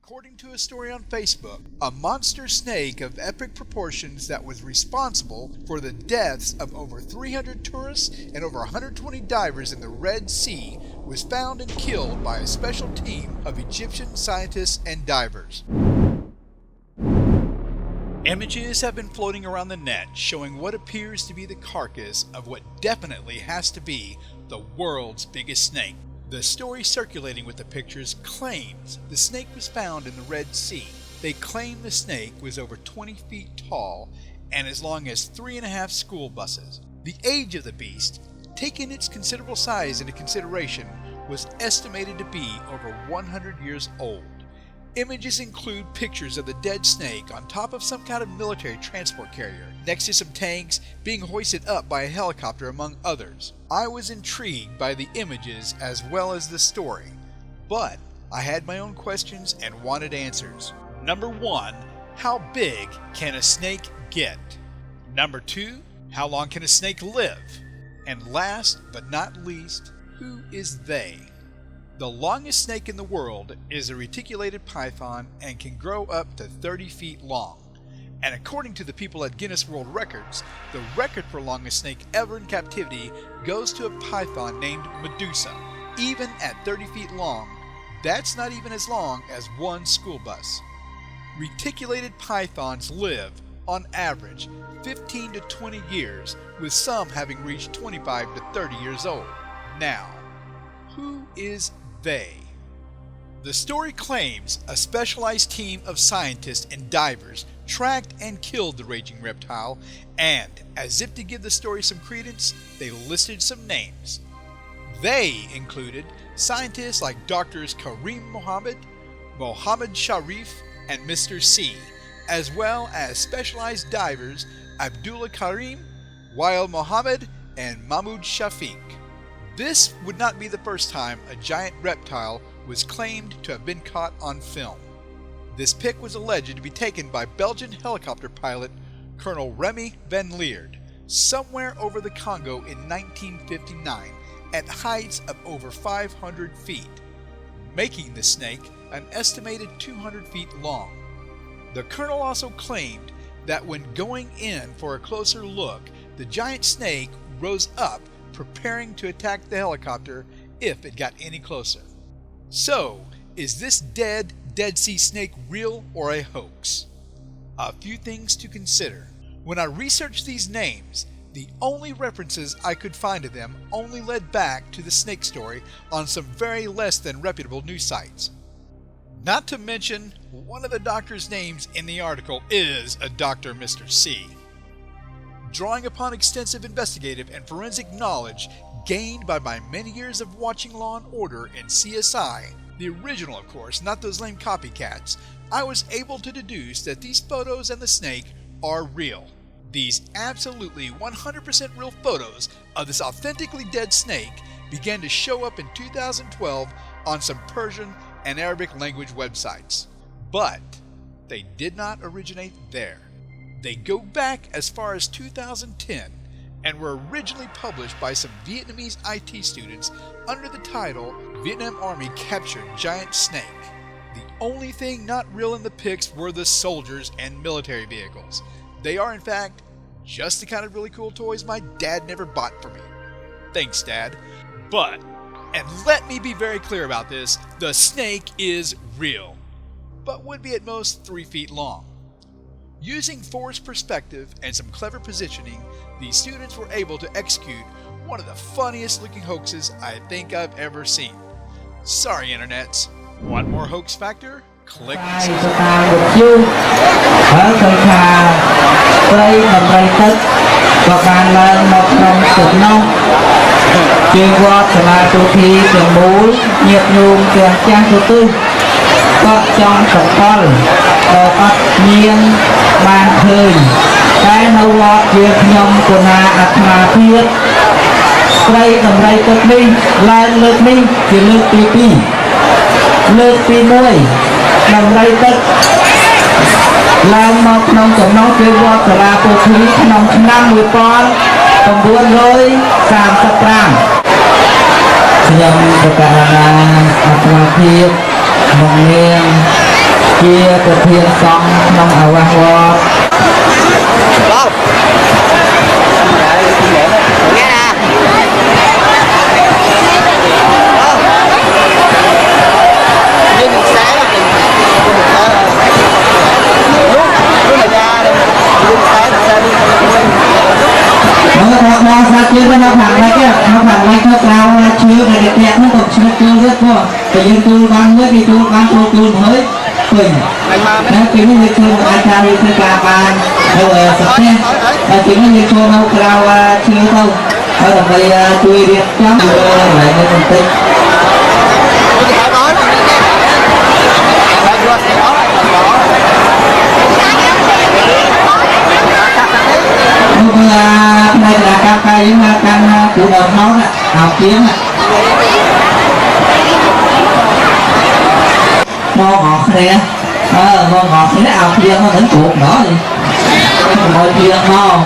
According to a story on Facebook, a monster snake of epic proportions that was responsible for the deaths of over 300 tourists and over 120 divers in the Red Sea was found and killed by a special team of Egyptian scientists and divers. Images have been floating around the net showing what appears to be the carcass of what definitely has to be the world's biggest snake. The story circulating with the pictures claims the snake was found in the Red Sea. They claim the snake was over 20 feet tall and as long as 3.5 school buses. The age of the beast, taking its considerable size into consideration, was estimated to be over 100 years old. Images include pictures of the dead snake on top of some kind of military transport carrier, next to some tanks, being hoisted up by a helicopter, among others. I was intrigued by the images as well as the story, but I had my own questions and wanted answers. Number 1, how big can a snake get? Number 2, how long can a snake live? And last but not least, who is they? The longest snake in the world is a reticulated python and can grow up to 30 feet long. And according to the people at Guinness World Records, the record for longest snake ever in captivity goes to a python named Medusa. Even at 30 feet long, that's not even as long as one school bus. Reticulated pythons live, on average, 15 to 20 years, with some having reached 25 to 30 years old. Now, who is they? The story claims a specialized team of scientists and divers tracked and killed the raging reptile, and, as if to give the story some credence, they listed some names. They included scientists like Drs. Karim Mohammed, Mohammed Sharif, and Mr. C, as well as specialized divers Abdullah Karim, Wael Mohammed, and Mahmoud Shafiq. This would not be the first time a giant reptile was claimed to have been caught on film. This pic was alleged to be taken by Belgian helicopter pilot Colonel Remy van Leerd somewhere over the Congo in 1959 at heights of over 500 feet, making the snake an estimated 200 feet long. The colonel also claimed that when going in for a closer look, the giant snake rose up, preparing to attack the helicopter if it got any closer. So, is this Dead Sea snake real or a hoax? A few things to consider. When I researched these names, the only references I could find to them only led back to the snake story on some very less than reputable news sites. Not to mention, one of the doctor's names in the article is a Dr. Mr. C. Drawing upon extensive investigative and forensic knowledge gained by my many years of watching Law & Order and CSI, the original of course, not those lame copycats, I was able to deduce that these photos and the snake are real. These absolutely 100% real photos of this authentically dead snake began to show up in 2012 on some Persian and Arabic language websites. But they did not originate there. They go back as far as 2010 and were originally published by some Vietnamese IT students under the title Vietnam Army Captured Giant Snake. The only thing not real in the pics were the soldiers and military vehicles. They are in fact just the kind of really cool toys my dad never bought for me. Thanks, Dad. But, and let me be very clear about this, the snake is real, but would be at most 3 feet long. Using forced perspective and some clever positioning, these students were able to execute one of the funniest looking hoaxes I think I've ever seen. Sorry, internets. Want more hoax factor? Clickก็จ้องสกอลก็เนียงบานเคยแต่นวอเกี่ยวขยมกุณาอัตมาเพียรใครทำไรก็นิ่งลายเลิกนิ่งจะเลิกปีปีเลิกปีมวยทำไรก็ลายมอกน้องกับน้องเกี่ยวกับลาตัวทีขนมนั่งมือปอนตำบวนเลย3 สัปดาห์ขยมประกาศอัตมาเพียรมองเลี้ยง chia thực hiện xong trong ảo vàng hoa nó ra chưa nó phẳng lại kia nó phẳng lại cho cao chưa để đẹp nó còn chưa chưa rất quá tự nhiên tôi ban mới đi tôi ban tôi mới quỳnh nó kiếm như tôi ai cha đi tôi cả ban rồi sắp thế kiếm như tôi nó cao chưa đâu ở đồng đây tôi biết cháu lại nên mình tin đây là các cái căn của đầu nó nè, hào kiếm nè, mò ngọt nè, mò ngọt thì hào kiếm nó đến cuộc đó gì, mò kiếm mò,